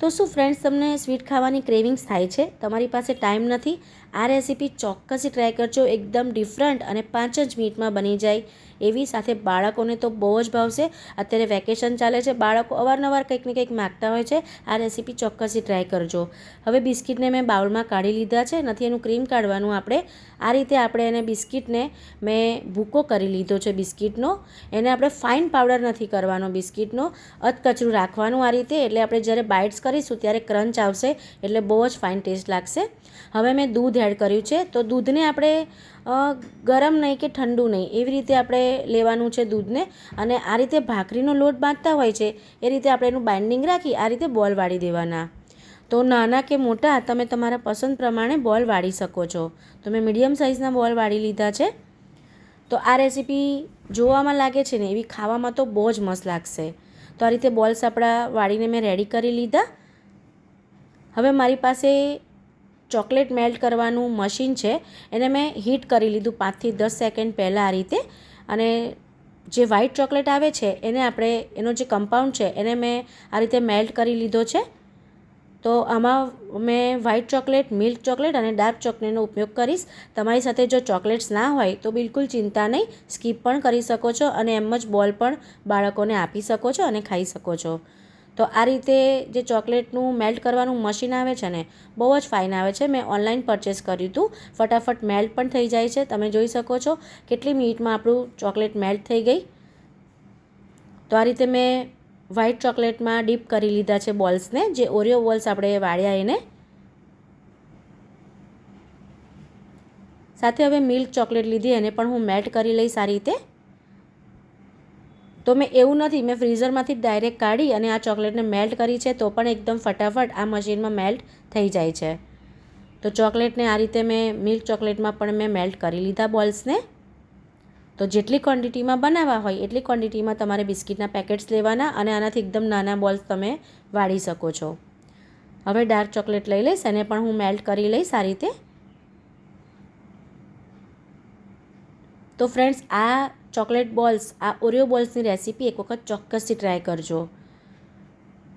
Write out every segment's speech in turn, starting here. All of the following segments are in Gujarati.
તો શું ફ્રેન્ડ્સ, તમને સ્વીટ ખાવાની ક્રેવિંગ્સ થાય છે, તમારી પાસે ટાઈમ નથી? આ રેસીપી ચોક્કસથી ટ્રાય કરજો. એકદમ ડિફરન્ટ અને 5 જ મિનિટમાં બની જાય એવી, સાથે બાળકોને તો બહુ જ ભાવશે. અત્યારે વેકેશન ચાલે છે, બાળકો અવારનવાર કંઈક ને કંઈક માગતા હોય છે. આ રેસીપી ચોક્કસથી ટ્રાય કરજો. હવે બિસ્કિટને મેં બાઉલમાં કાઢી લીધા છે, નથી એનું ક્રીમ કાઢવાનું આપણે. આ રીતે આપણે એને બિસ્કિટને મેં ભૂકો કરી લીધો છે બિસ્કિટનો. એને આપણે ફાઇન પાવડર નથી કરવાનો બિસ્કિટનો, અધકચરું રાખવાનું આ રીતે. એટલે આપણે જ્યારે બાઇટ્સ કરીશું ત્યારે ક્રંચ આવશે, એટલે બહુ જ ફાઇન ટેસ્ટ લાગશે. હવે મેં દૂધ એડ કર્યું છે, તો દૂધને આપણે ગરમ નહીં કે ઠંડુ નહીં, એવી રીતે આપણે લેવાનું છે દૂધને. અને આ રીતે ભાખરીનો લોટ બાંધતા હોય છે એ રીતે આપણે એનું બાઇન્ડિંગ રાખી આ રીતે બોલ વાળી દેવાના. તો નાના કે મોટા તમે તમારા પસંદ પ્રમાણે બોલ વાળી શકો છો. તો મેં મીડિયમ સાઇઝના બોલ વાળી લીધા છે. તો આ રેસીપી જોવામાં લાગે છે ને, એવી ખાવામાં તો બહુ જ મસ્ત લાગશે. તો આ રીતે બોલ્સ આપણા વાળીને મેં રેડી કરી લીધા. હવે મારી પાસે ચોકલેટ મેલ્ટ કરવાનું મશીન છે, એને મેં હીટ કરી લીધું 5 થી 10 સેકન્ડ પહેલાં આ રીતે. અને જે વ્હાઇટ ચોકલેટ આવે છે એને આપણે, એનો જે કમ્પાઉન્ડ છે એને મેં આ રીતે મેલ્ટ કરી લીધો છે. તો આમાં મેં વ્હાઇટ ચોકલેટ, મિલ્ક ચોકલેટ અને ડાર્ક ચોકલેટનો ઉપયોગ કરીશ. તમારી સાથે જો ચોકલેટ્સ ના હોય તો બિલકુલ ચિંતા નહીં, સ્કીપ પણ કરી શકો છો અને એમ જ બોલ પણ બાળકોને આપી શકો છો અને ખાઈ શકો છો. તો આ રીતે જે ચોકલેટનું મેલ્ટ કરવાનું મશીન આવે છે ને, બહુ જ ફાઇન આવે છે. મેં ઓનલાઈન પરચેસ કર્યું હતું. ફટાફટ મેલ્ટ પણ થઈ જાય છે. તમે જોઈ શકો છો કેટલી મિનિટમાં આપણું ચોકલેટ મેલ્ટ થઈ ગઈ. તો આ રીતે મેં વ્હાઇટ ચોકલેટમાં ડીપ કરી લીધા છે બોલ્સને, જે ઓરિયો બોલ્સ આપણે વાળ્યા એને. સાથે હવે મિલ્ક ચોકલેટ લીધી, એને પણ હું મેલ્ટ કરી લઈશ આ રીતે. તો મેં એવું નથી, મેં ફ્રીઝરમાંથી ડાયરેક્ટ કાઢી અને આ ચોકલેટને મેલ્ટ કરી છે, તો પણ એકદમ ફટાફટ આ મશીનમાં મેલ્ટ થઈ જાય છે. તો ચોકલેટને આ રીતે મેં મિલ્ક ચોકલેટમાં પણ મેં મેલ્ટ કરી લીધા બોલ્સને. તો જેટલી ક્વોન્ટિટીમાં બનાવવા હોય એટલી ક્વોન્ટિટીમાં તમારે બિસ્કિટના પેકેટ્સ લેવાના અને આનાથી એકદમ નાના બોલ્સ તમે વાળી શકો છો. હવે ડાર્ક ચોકલેટ લઈ લઈશ, એને પણ હું મેલ્ટ કરી લઈશ આ રીતે. તો ફ્રેન્ડ્સ, આ ચોકલેટ બોલ્સ, આ ઓરિયો બોલ્સની રેસીપી એક વખત ચોક્કસથી ટ્રાય કરજો.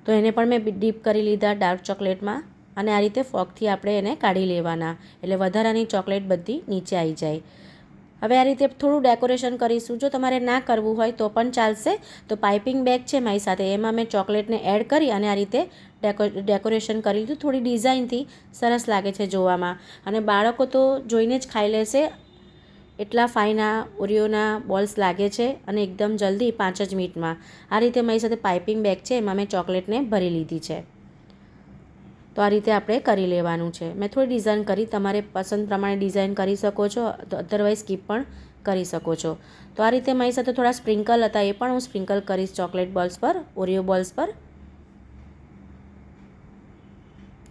તો એને પણ મેં ડીપ કરી લીધા ડાર્ક ચોકલેટમાં અને આ રીતે ફોર્કથી આપણે એને કાઢી લેવાના, એટલે વધારાની ચોકલેટ બધી નીચે આવી જાય. હવે આ રીતે થોડું ડેકોરેશન કરીશું. જો તમારે ના કરવું હોય તો પણ ચાલશે. તો પાઇપિંગ બેગ છે મારી સાથે, એમાં મેં ચોકલેટને એડ કરી અને આ રીતે ડેકોરેશન કરી લીધું. થોડી ડિઝાઇનથી સરસ લાગે છે જોવામાં, અને બાળકો તો જોઈને જ ખાઈ લેશે. એટલા ફાઇન આ ઓરિયોના બોલ્સ લાગે છે અને એકદમ જલ્દી 5 જ મિનિટમાં. આ રીતે મારી સાથે પાઇપિંગ બેગ છે, એમાં મેં ચોકલેટને ભરી લીધી છે. તો આ રીતે આપણે કરી લેવાનું છે. મેં થોડી ડિઝાઇન કરી, તમારે પસંદ પ્રમાણે ડિઝાઇન કરી શકો છો, તો અધરવાઇઝ સ્કીપ પણ કરી શકો છો. તો આ રીતે મારી સાથે થોડા સ્પ્રિંકલ હતા, એ પણ હું સ્પ્રિંકલ કરીશ ચોકલેટ બોલ્સ પર, ઓરિયો બોલ્સ પર.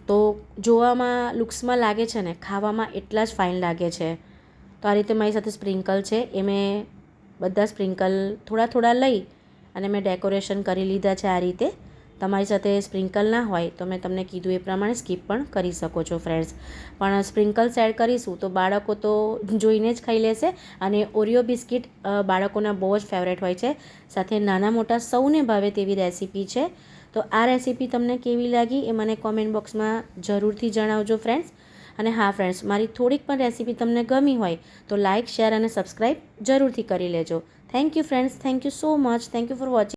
તો જોવામાં, લુક્સમાં લાગે છે ને, ખાવામાં એટલા જ ફાઇન લાગે છે. તો આ રીતે મારી સાથે સ્પ્રિંકલ છે, એ મેં બધા સ્પ્રિંકલ થોડા થોડા લઈ અને મેં ડેકોરેશન કરી લીધા છે આ રીતે. તમારી સાથે સ્પ્રિંકલ ના હોય તો મેં તમને કીધું એ પ્રમાણે સ્કીપ પણ કરી શકો છો ફ્રેન્ડ્સ. પણ સ્પ્રિંકલ્સ એડ કરીશું તો બાળકો તો જોઈને જ ખાઈ લેશે. અને ઓરિયો બિસ્કિટ બાળકોના બહુ જ ફેવરેટ હોય છે. સાથે નાના મોટા સૌને ભાવે તેવી રેસીપી છે. તો આ રેસીપી તમને કેવી લાગી એ મને કોમેન્ટ બોક્સમાં જરૂરથી જણાવજો ફ્રેન્ડ્સ. અને હા ફ્રેન્ડ્સ, મારી થોડીક પણ રેસીપી તમને ગમી હોય તો લાઇક, શેર અને સબસ્ક્રાઈબ જરૂરથી કરી લેજો. Thank you friends, thank you so much, thank you for watching.